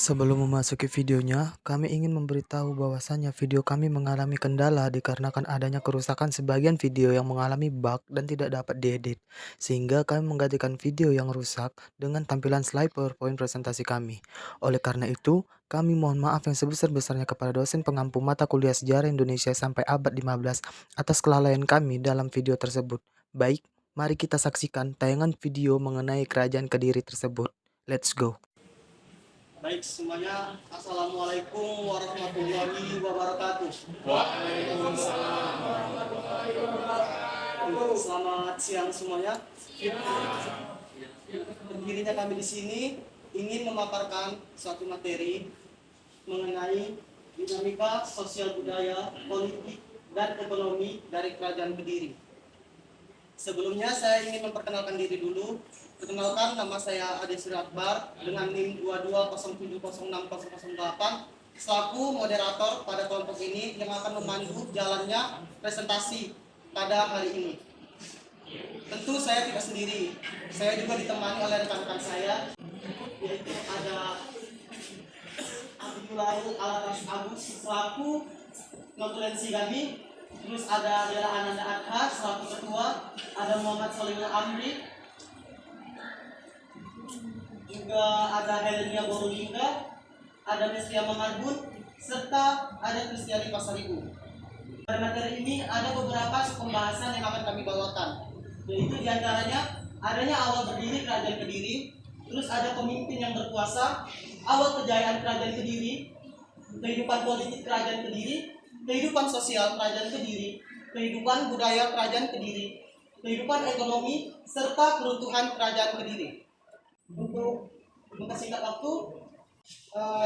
Sebelum memasuki videonya, kami ingin memberitahu bahwasannya video kami mengalami kendala dikarenakan adanya kerusakan sebagian video yang mengalami bug dan tidak dapat diedit, sehingga kami menggantikan video yang rusak dengan tampilan slide PowerPoint presentasi kami. Oleh karena itu, kami mohon maaf yang sebesar-besarnya kepada dosen pengampu mata kuliah Sejarah Indonesia sampai abad 15 atas kelalaian kami dalam video tersebut. Baik, mari kita saksikan tayangan video mengenai Kerajaan Kediri tersebut. Let's go. Baik semuanya, Assalamualaikum warahmatullahi wabarakatuh. Waalaikumsalam warahmatullahi wabarakatuh. Selamat siang semuanya. Berdirinya kami di sini ingin memaparkan suatu materi mengenai dinamika sosial budaya, politik, dan ekonomi dari Kerajaan Kediri. Sebelumnya saya ingin memperkenalkan diri dulu. Perkenalkan, nama saya Ade Surya Akbar dengan NIM 2207060008 selaku moderator pada kelompok ini yang akan memandu jalannya presentasi pada hari ini. Tentu saya tidak sendiri, saya juga ditemani oleh rekan-rekan saya, yaitu ada Abdullah Alatas Agus selaku notulensi kami. Terus ada Dela Ananda Adha selaku ketua, ada Muhammad Solihul Amri, juga ada Helenia Borulingga, ada Mestia Mamarbun, serta ada Kristiani Pasaribu. Pada materi ini ada beberapa pembahasan yang akan kami bawakan, yaitu diantaranya adanya awal berdiri Kerajaan Kediri, terus ada pemimpin yang berkuasa, awal kejayaan Kerajaan Kediri, kehidupan politik Kerajaan Kediri, kehidupan sosial Kerajaan Kediri, kehidupan budaya Kerajaan Kediri, kehidupan ekonomi, serta keruntuhan Kerajaan Kediri. Untuk mempersingkat waktu,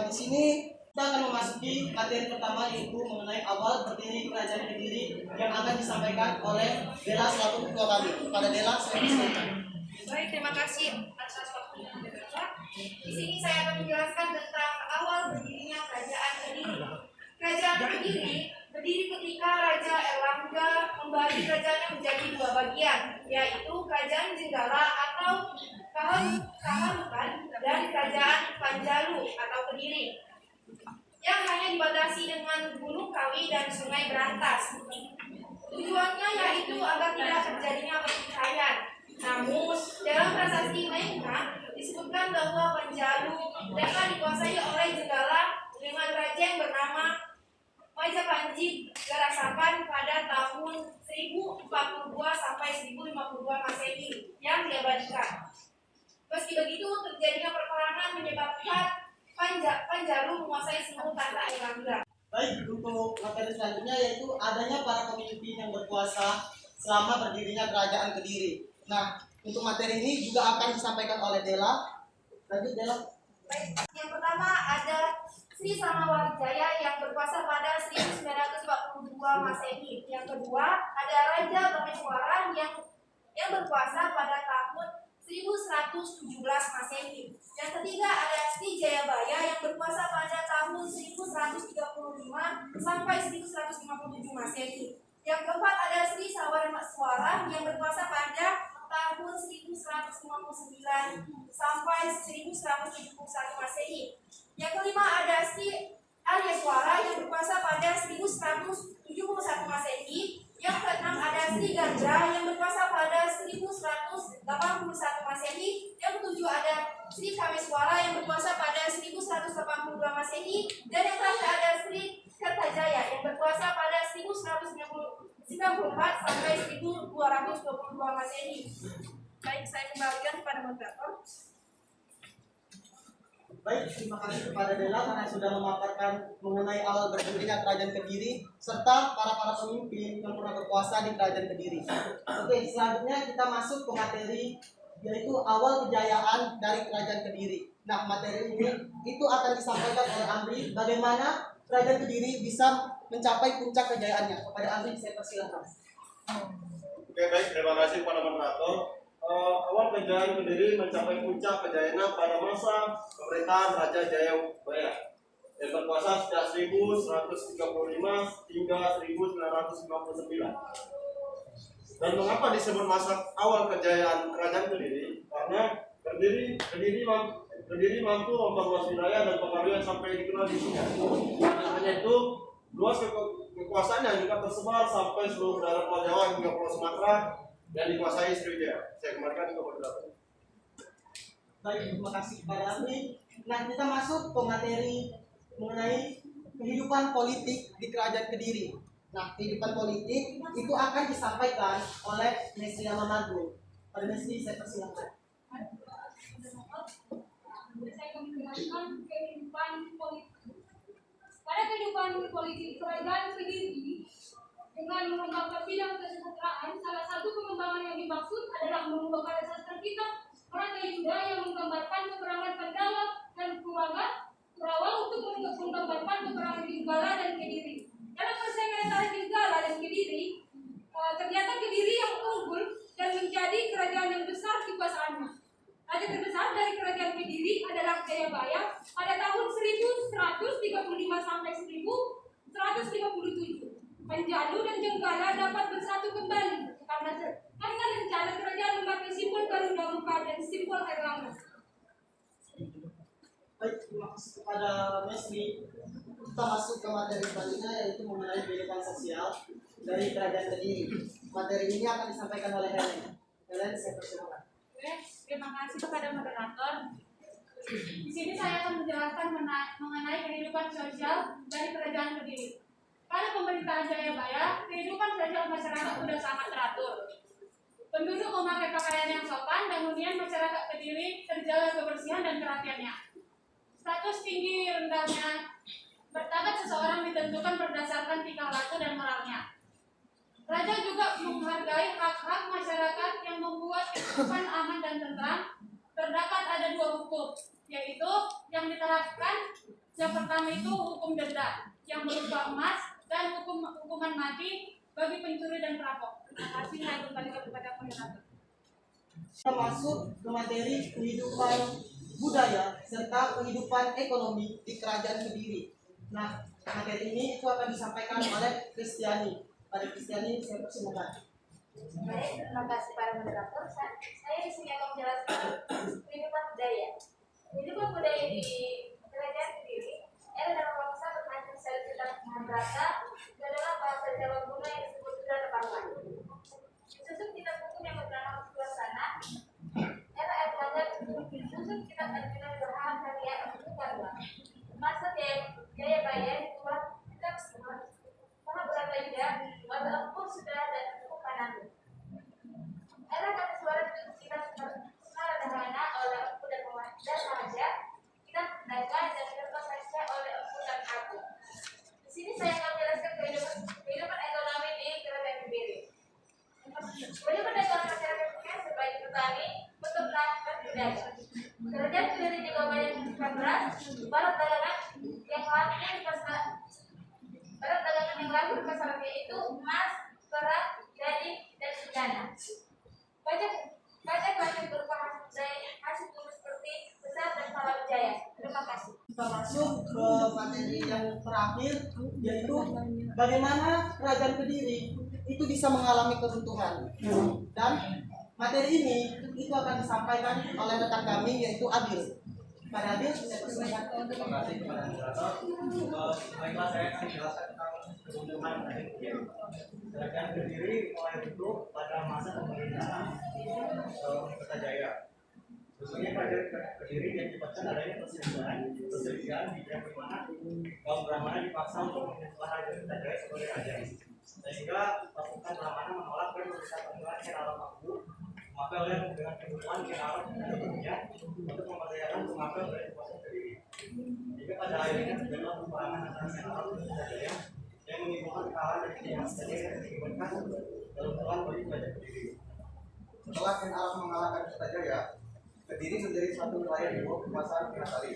di sini kita akan memasuki materi pertama, yaitu mengenai awal berdiri Kerajaan Kediri yang akan disampaikan oleh Dela selaku ketua kami. Pada Dela, saya persilakan. Baik, terima kasih atas waktunya. Di sini saya akan menjelaskan tentang awal berdirinya Kerajaan Kediri. Kerajaan Kediri berdiri ketika Raja Erlangga membagi kerajaannya menjadi dua bagian, yaitu Kerajaan Jenggala atau Kaharukan dan Kerajaan Panjalu atau Kediri, yang hanya dibatasi dengan Gunung Kawi dan Sungai Berantas. Tujuannya yaitu agar tidak terjadinya pertikaian. Namun, dalam prasasti Maengka disebutkan bahwa Panjalu dapat dikuasai oleh Jenggala dengan raja yang bernama Majapahit Garasapan pada tahun 1042 sampai 1052 Masehi yang diabadikan. Meski begitu, terjadinya peperangan menyebabkan Panjalu menguasai seluruh tanah Erlangga. Baik, untuk materi selanjutnya yaitu adanya para pemimpin yang berkuasa selama berdirinya Kerajaan Kediri. Nah, untuk materi ini juga akan disampaikan oleh Dela. Lanjut, Dela. Baik, yang pertama ada Sri Samawarijaya yang berkuasa pada 1942 Masehi. Yang kedua ada Raja Bameswara yang berkuasa pada tahun 1117 Masehi. Yang ketiga ada Sri Jayabaya yang berkuasa pada tahun 1135 sampai 1157 Masehi. Yang keempat ada Sri Sawarmaswara yang berkuasa pada tahun 1159 sampai 1171 Masehi. Yang kelima ada Sri Aryaswara yang berkuasa pada 1171 Masehi. Yang keenam ada Sri Gandra yang berkuasa pada 1181 Masehi. Yang ketujuh ada Sri Kameswara yang berkuasa pada 1182 Masehi. Dan yang terakhir ada Sri Kertajaya yang berkuasa pada 1194 sampai 1222 Masehi. Baik, saya kembalikan kepada moderator. Baik, terima kasih kepada Dela karena sudah memaparkan mengenai awal berdirinya Kerajaan Kediri serta para pemimpin yang pernah berkuasa di Kerajaan Kediri. Oke, selanjutnya kita masuk ke materi yaitu awal kejayaan dari Kerajaan Kediri. Nah, materi ini itu akan disampaikan oleh Amri bagaimana Kerajaan Kediri bisa mencapai puncak kejayaannya. Kepada Amri saya persilakan. Oke, baik, terima kasih kepada moderator. Awal kejayaan Kediri mencapai puncak kejayaannya pada masa pemerintahan Raja Jayabaya yang berkuasa sejak 1135 hingga 1959. Dan mengapa disebut masa awal kejayaan Kerajaan Kediri? Karena Kediri Kediri mampu memperluas wilayah dan pengaruhnya sampai dikenal di dunia. Hanya itu, luas kekuasaannya juga tersebar sampai seluruh daerah Pulau Jawa hingga Pulau Sumatera yang dikuasai Sriwijaya. Saya kembalikan ke moderator. Baik, terima kasih kepada ahli. Nah, kita masuk ke materi mengenai kehidupan politik di Kerajaan Kediri. Nah, kehidupan politik itu akan disampaikan oleh Mesri Mamadun. Pada Mesri, saya persilakan. Saya akan menjelaskan kehidupan politik. Pada kehidupan politik kerajaan Kediri, dengan mengembangkan bidang kesejahteraan, salah satu pengembangan yang dimaksud adalah mengubah karya sastra kita Raja Yuda yang menggambarkan peperangan Pandala dan Kurawa untuk menggambarkan peperangan Jenggala dan Kediri. Dalam persaingan antara Jenggala dan Kediri, ternyata Kediri yang unggul dan menjadi kerajaan yang besar dikuasaannya. Raja terbesar dari kerajaan Kediri adalah Jayabaya pada tahun 1135 sampai 1157. Penjalu dan Jenggala dapat bersatu kembali karena rencana kerajaan memakai simbol Garuda Muka dan simbol Airlangga. Baik, terima kasih kepada Mesri. Kita masuk ke materi selanjutnya, yaitu mengenai kehidupan sosial dari Kerajaan Kediri. Materi ini akan disampaikan oleh Helen. Helen, saya persilakan. Oke, terima kasih kepada moderator. Di sini saya akan menjelaskan mengenai kehidupan sosial dari Kerajaan Kediri. Pada pemerintahan Jayabaya, kehidupan sosial masyarakat sudah sangat teratur. Penduduk memakai pakaian yang sopan dan hunian masyarakat Kediri terjaga kebersihan dan kerapiannya. Status tinggi rendahnya martabat seseorang ditentukan berdasarkan tingkah laku dan moralnya. Raja juga menghargai hak-hak masyarakat yang membuat kehidupan aman dan tentram. Terdapat ada dua hukum, yaitu yang diterapkan. Yang pertama itu hukum denda yang berupa emas dan hukuman mati bagi pencuri dan perampok. Terima kasih. Saya kembali kepada moderator. Kita masuk ke materi kehidupan budaya serta kehidupan ekonomi di Kerajaan Kediri. Nah, materi ini itu akan disampaikan oleh Kristiani. Pada Kristiani, saya persilakan. Baik, terima kasih para moderator. Saya di sini akan menjelaskan kehidupan budaya. Kehidupan budaya di Kerajaan Kediri adalah bangsa bermacam sel tentang rata adalah bahasa Jawa kuno yang disebut Sunda Paruan. Disusun kitab hukum yang bernama Suasana. Era Erlangga disusun kitab Arjuna Wiwaha Karya untuk Paruan. Masa Jayabaya dibuat kitab Mahabharata Yuda, Mata Empur Sudah dan Empur Panandu. Era Kamiswara ditutup kitab Smaradahana oleh Empu dan Raja, kitab Daga dan Kertas Sastra oleh Empu dan Aku. Di sini saya akan menjelaskan kehidupan ekonomi di Kerajaan Kediri. Kehidupan ekonomi masyarakat Kediri sebagai petani, peternak, dan pedagang. Kerajaan Kediri juga banyak menghasilkan beras, barang dagangan yang laku di pasaran yaitu emas, perak, jadi, dan dana. Pajak berupa hasil bumi seperti besar dan Palawujaya. Terima kasih. Kita masuk ke materi yang terakhir, yaitu bagaimana Kerajaan Kediri itu bisa mengalami keruntuhan. Dan materi ini itu akan disampaikan oleh rekan kami, yaitu Adil. Pada Adil, saya persilakan. Terima kasih kepada moderator. Baiklah, saya akan menjelaskan tentang keruntuhan Kerajaan Kediri mulai runtuh pada masa pemerintahan Kertajaya. Khususnya pada Kediri diakibatkan adanya perselisihan di yang mana kaum Brahmana dipaksa untuk menyembah Raja Kertajaya sebagai raja, sehingga pasukan Brahmana menolak dan merusak pemerintahan Kerala Makbu. Maka oleh dengan kebutuhan Kerala tentunya untuk memperdayakan pengambil dari kekuasaan Kediri. Jika pada akhirnya terjadilah peperangan antara Kerala dan Kertajaya yang menimbulkan kekalahan dari pihak Kertajaya dan mengakibatkan keruntuhan bagi Kerajaan Kediri. Setelah Kerala mengalahkan Kertajaya, Kediri menjadi suatu wilayah di bawah kekuasaan Kinasari.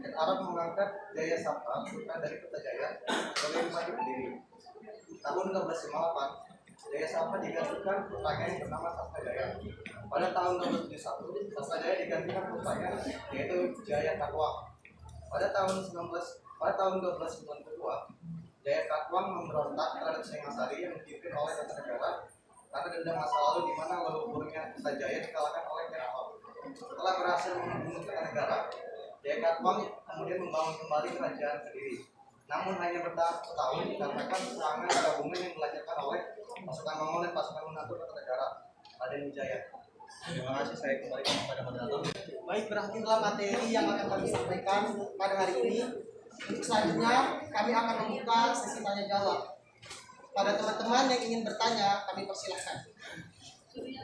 Arab mengangkat Jaya Sabta, sultan dari Kertajaya, sebagai bupati Kediri. Tahun 1258, Jaya Sabta digantikan putranya yang bernama Sastajaya. Pada tahun 1271, Sastajaya digantikan putranya, yaitu Jaya Katwang. Pada tahun 1292, Jaya Katwang memberontak terhadap Singasari yang dipimpin oleh Kertanegara karena dendam masa lalu di mana leluhurnya Kertajaya dikalahkan oleh Kerala. setelah berhasil membunuh Kertanegara, Jayakatwang kemudian membangun kembali kerajaan Kediri. Namun hanya bertahan setahun dikarenakan serangan gabungan yang dilancarkan oleh pasukan Mongol dan pasukan mengatur Kertanegara, Raden Wijaya. Terima kasih, saya kembalikan kepada moderator. Baik, berakhirlah materi yang akan kami sampaikan pada hari ini. Untuk selanjutnya, kami akan membuka sesi tanya jawab. Pada teman-teman yang ingin bertanya, kami persilahkan.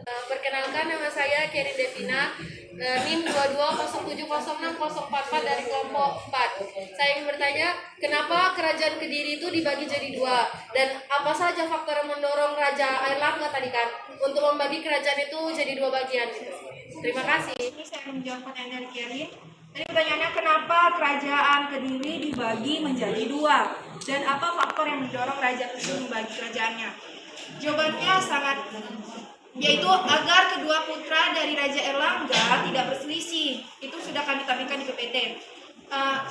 Perkenalkan, nama saya Kerin Devina, NIM 22070604 dari kelompok 4. Saya ingin bertanya, kenapa kerajaan Kediri itu dibagi jadi dua? Dan apa saja faktor yang mendorong Raja Airlangga tadi kan untuk membagi kerajaan itu jadi dua bagian gitu. Terima kasih. Ini saya menjawab pertanyaan dari Kerin. Jadi pertanyaannya, kenapa kerajaan Kediri dibagi menjadi dua? Dan apa faktor yang mendorong Raja Kediri membagi kerajaannya? Jawabannya sangat, yaitu agar kedua putra dari Raja Airlangga tidak berselisih. Itu sudah kami tampilkan di PPT.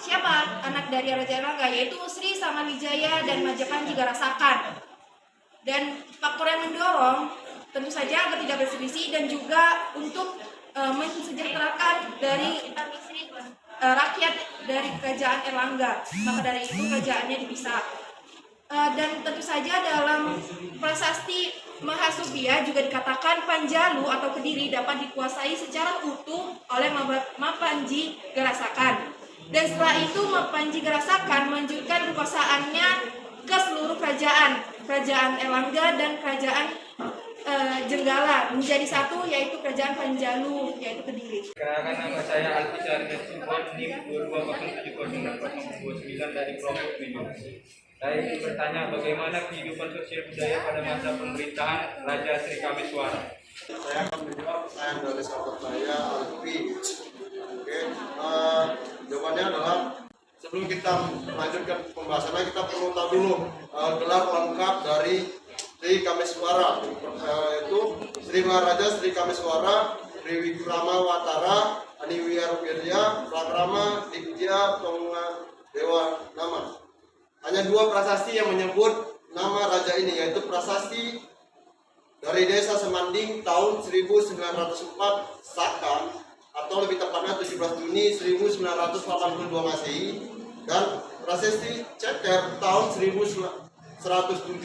Siapa anak dari Raja Airlangga? Yaitu Sri Samanwijaya dan Majapahit Garasakan. Dan faktor yang mendorong tentu saja agar tidak berselisih dan juga untuk mensejahterakan dari rakyat dari kerajaan Airlangga. Maka dari itu kerajaannya dipisah. Dan tentu saja dalam prasasti Mahasubia juga dikatakan Panjalu atau Kediri dapat dikuasai secara utuh oleh Mapanji Garasakan. Dan setelah itu Mapanji Garasakan melanjutkan kekuasaannya ke seluruh kerajaan Airlangga dan kerajaan Jenggala menjadi satu, yaitu kerajaan Panjalu, yaitu Kediri. Perkenalkan, nama saya Alfisar Desubon, NIM 220709 dari kelompok 7. Saya ingin bertanya bagaimana kehidupan sosial budaya pada masa pemerintahan Raja Sri Kameswara. Saya akan menjawab pertanyaan dari sahabat saya, Alfi. Oke, jawabannya adalah sebelum kita melanjutkan pembahasannya, kita perlu tahu dulu gelar lengkap dari Sri Kameswara, yaitu Sri Maharaja Sri Kameswara Triwikrama Watara Aniwiyarwirya Prakrama Dikja Tonga Dewa Nama. Hanya dua prasasti yang menyebut nama raja ini, yaitu prasasti dari Desa Semanding tahun 1904 Saka, atau lebih tepatnya 17 Juni 1982 Masehi, dan prasasti Ceker tahun 1107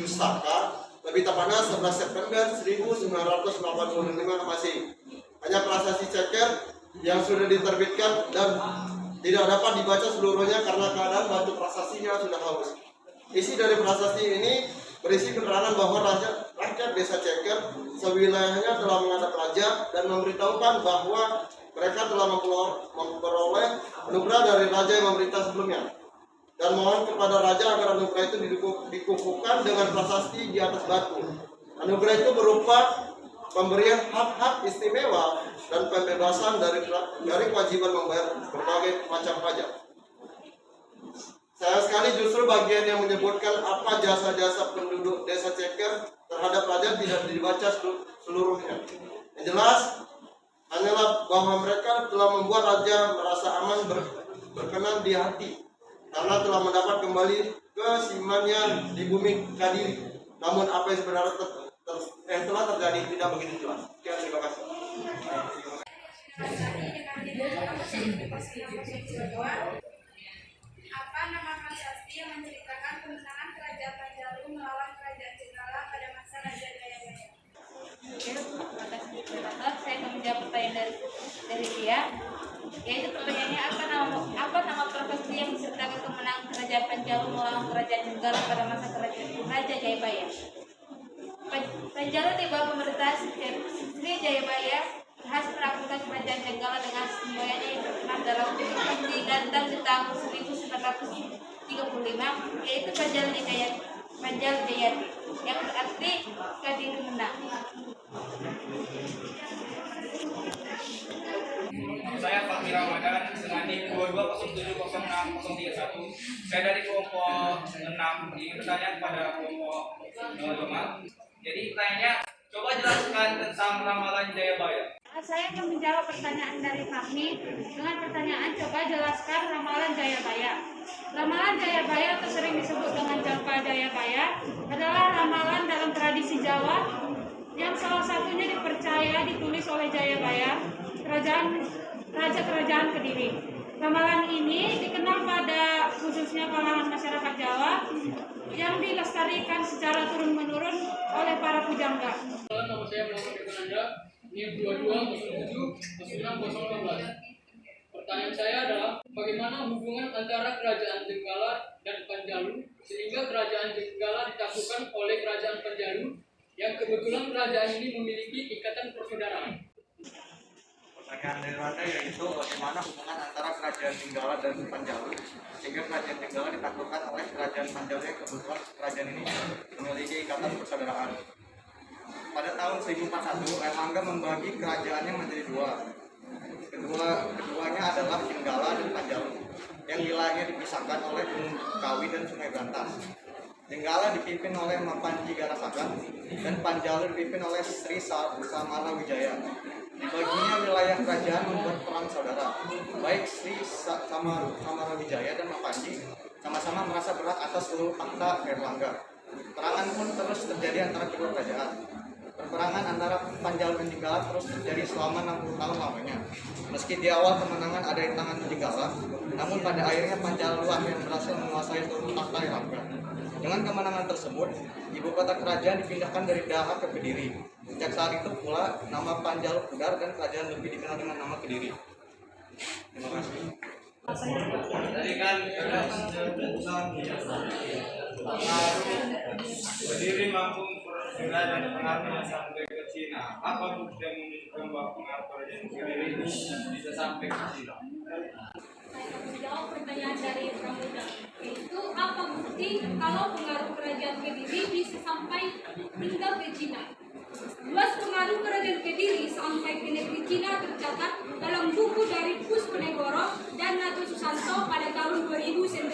Saka, lebih tepatnya 11 September 1985 Masehi. Hanya prasasti Ceker yang sudah diterbitkan dan tidak dapat dibaca seluruhnya karena keadaan batu prasasti-nya sudah halus. Isi dari prasasti ini berisi keterangan bahwa rakyat desa Ceker sewilayahnya telah menghadap raja dan memberitahukan bahwa mereka telah memperoleh anugerah dari raja yang memerintah sebelumnya, dan mohon kepada raja agar anugerah itu dikukuhkan dengan prasasti di atas batu. Anugerah itu berupa pemberian hak-hak istimewa dan pembebasan dari kewajiban membayar berbagai macam pajak. Sayang sekali justru bagian yang menyebutkan apa jasa-jasa penduduk desa Ceker terhadap raja tidak dibaca seluruhnya. Yang jelas hanyalah bahwa mereka telah membuat raja merasa aman berkenan di hati karena telah mendapat kembali kesimannya di bumi Kediri. Namun apa yang sebenarnya telah terjadi tidak begitu jelas. Sekian, terima kasih. Apa nama prasasti yang menceritakan kemenangan kerajaan Panjalu melawan kerajaan Jenggala pada masa Raja Jayabaya? Oke, terima kasih moderator. Saya akan menjawab pertanyaan dari dia. Yaitu pertanyaannya, apa nama prasasti yang menceritakan kemenangan kerajaan Panjalu melawan kerajaan Jenggala pada masa kerajaan Raja Jayabaya? Panjalu di bawah pemerintahan Sri Jayabaya berhasil menaklukkan kerajaan Jenggala dengan semuanya yang terkenal dalam di Gantang di tahun 1935, yaitu Panjal Jayati, yang berarti Kediri menang. Saya Fakir Ramadan dengan NIM 22070631. Saya dari kelompok 6. Ingin bertanya kepada kelompok 5. Jadi pertanyaannya, coba jelaskan tentang ramalan Jayabaya. Saya akan menjawab pertanyaan dari Fahmi dengan pertanyaan, coba jelaskan ramalan Jayabaya. Ramalan Jayabaya atau sering disebut dengan Jampa Jayabaya adalah ramalan dalam tradisi Jawa yang salah satunya dipercaya ditulis oleh Jayabaya kerajaan Kediri. Ramalan ini dikenal pada khususnya kalangan masyarakat Jawa yang dilestarikan secara turun-menurun oleh para pujangga. Nama saya Muhammad Iqbal, NIM 22070618. Pertanyaan saya adalah, bagaimana hubungan antara Kerajaan Jenggala dan Panjalu sehingga Kerajaan Jenggala ditaklukkan oleh Kerajaan Panjalu yang kebetulan kerajaan ini memiliki ikatan persaudaraan? Pertanyaan dari Anda yaitu bagaimana hubungan antara Kerajaan Jenggala dan Panjalu sehingga Kerajaan Jenggala ditaklukkan oleh Kerajaan Panjalu yang kebetulan kerajaan ini memiliki ikatan persaudaraan. Pada tahun 1041, Erlangga membagi kerajaannya menjadi dua. Keduanya adalah Jenggala dan Panjalu yang wilayahnya dipisahkan oleh Gunung Kawi dan Sungai Brantas. Jenggala dipimpin oleh Mapanji Garasakan dan Panjalu dipimpin oleh Sri Samara Wijaya. Dibaginya wilayah kerajaan membuat perang saudara. Baik Sri Samara Wijaya dan Mapanji sama-sama merasa berat atas seluruh fakta Erlangga. Perangan pun terus terjadi antara kedua kerajaan. Peperangan antara Panjalu dan Jenggala terus terjadi selama 60 tahun lamanya. Meski di awal kemenangan ada di tangan Jenggala, namun pada akhirnya Panjalu yang berhasil menguasai seluruh takhta Erlangga. Dengan kemenangan tersebut, ibu kota kerajaan dipindahkan dari Daha ke Kediri. Sejak saat itu pula, nama Panjalu pudar dan kerajaan lebih dikenal dengan nama Kediri. Terima kasih. Tadi kan pengaruh Kediri mampu memperoleh dan pengaruh sampai ke Cina. Apa bukti yang menunjukkan bahwa pengaruh kerajaan Kediri itu bisa sampai ke Cina? Saya akan menjawab pertanyaan dari Pramuda, yaitu apa bukti kalau pengaruh kerajaan Kediri bisa sampai hingga ke Cina? Luas pengaruh kerajaan Kediri sampai ke negeri Cina tercatat dalam buku dari Puspanegoro dan Nato Susanto pada tahun 2019.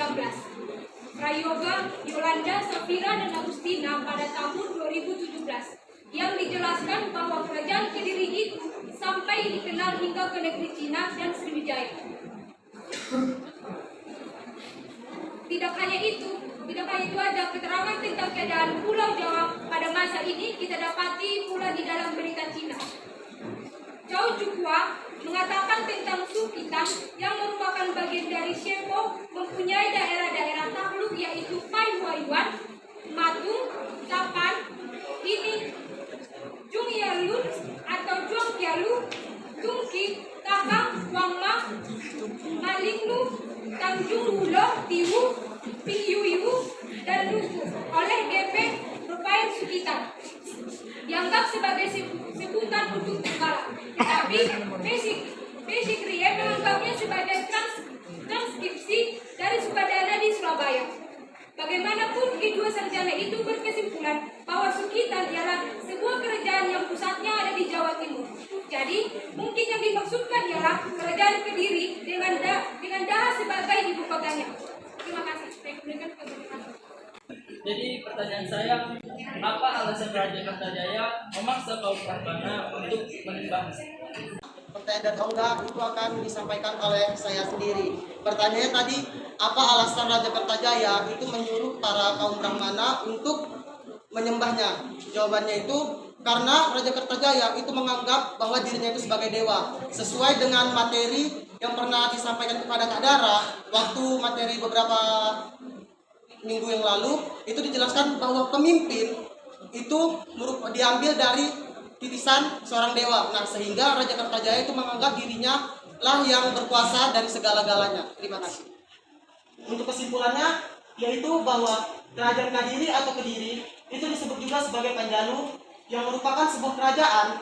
Prayoga, Yolanda, Safira, dan Agustina pada tahun 2017 yang dijelaskan bahwa kerajaan Kediri itu sampai dikenal hingga ke negeri Cina dan Sriwijaya. Tidak hanya itu aja, keterangan tentang keadaan Pulau Jawa pada masa ini kita dapati pula di dalam berita Cina. Zhao Zhuhua mengatakan tentang Sukitan yang merupakan bagian dari Shepo mempunyai daerah-daerah takluk yaitu Pai Huayuan, Matung, Tapan, ini Jungyalun atau Zhuangqialu, Tungki, Takang, Wangma, Malinglu, Tanjung Wulo, Tiwu, Pingyuyu, dan Luku oleh GP Rupain Sukitan. Dianggap sebagai sebutan untuk Jenggala, tapi Basic Rie menganggapnya sebagai transkripsi dari Sukadana di Surabaya. Bagaimanapun kedua sarjana itu berkesimpulan bahwa Sukitan ialah sebuah kerajaan yang pusatnya ada di Jawa Timur. Jadi mungkin yang dimaksudkan ialah kerajaan Kediri dengan Daha sebagai ibu kotanya. Terima kasih. Saya berikan kebenaran. Jadi pertanyaan saya, apa alasan Raja Kertajaya memaksa kaum Prambanan untuk menyembah? Pertanyaan dari Olga itu akan disampaikan oleh saya sendiri. Pertanyaannya tadi, apa alasan Raja Kertajaya itu menyuruh para kaum Brahmana untuk menyembahnya? Jawabannya itu karena Raja Kertajaya itu menganggap bahwa dirinya itu sebagai dewa. Sesuai dengan materi yang pernah disampaikan kepada Kak Dara waktu materi beberapa minggu yang lalu, itu dijelaskan bahwa pemimpin itu diambil dari titisan seorang dewa. Nah, sehingga Raja Kertajaya itu menganggap dirinya lah yang berkuasa dari segala-galanya. Terima kasih. Untuk kesimpulannya, yaitu bahwa kerajaan Kediri atau Kediri itu disebut juga sebagai Panjalu, yang merupakan sebuah kerajaan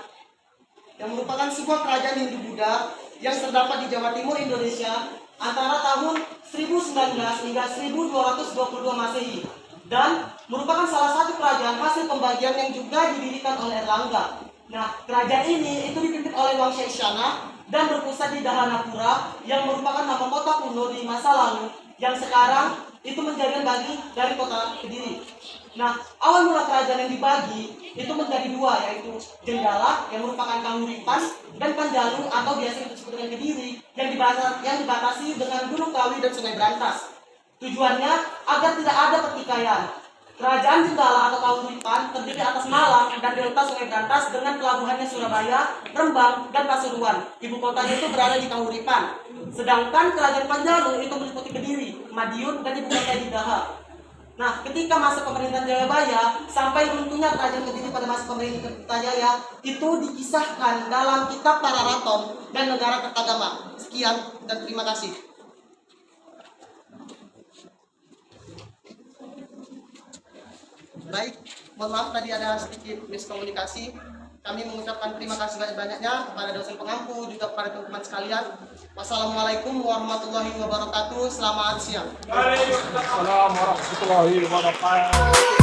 Hindu Buddha yang terdapat di Jawa Timur Indonesia antara tahun 1019 hingga 1222 Masehi, dan merupakan salah satu kerajaan hasil pembagian yang juga didirikan oleh Erlangga. Nah, kerajaan ini itu dipimpin oleh Wangsa Isyana dan berpusat di Dahanapura yang merupakan nama kota kuno di masa lalu yang sekarang itu menjadi bagian dari kota Kediri. Nah, awal mula kerajaan yang dibagi itu menjadi dua, yaitu Jenggala yang merupakan Kahuripan dan Panjalu atau biasa disebut dengan Kediri yang dibatasi dengan Gunung Kawi dan Sungai Brantas. Tujuannya agar tidak ada pertikaian. Kerajaan Jenggala atau Kahuripan terdiri di atas Malang dan delta Sungai Berantas dengan pelabuhannya Surabaya, Rembang, dan Pasuruan. Ibu kotanya itu berada di Kahuripan. Sedangkan Kerajaan Panjalu itu meliputi Kediri, Madiun, dan ibu kota di Daha. Nah, ketika masa pemerintahan Jayabaya sampai runtuhnya Kerajaan Kediri pada masa pemerintahan Kertajaya itu dikisahkan dalam kitab Pararaton dan Negara Kertagama. Sekian dan terima kasih. Baik, mohon maaf tadi ada sedikit miskomunikasi. Kami mengucapkan terima kasih banyak-banyaknya kepada dosen pengampu juga kepada teman-teman sekalian. Wassalamualaikum warahmatullahi wabarakatuh. Selamat siang. Waalaikumsalam warahmatullahi wabarakatuh.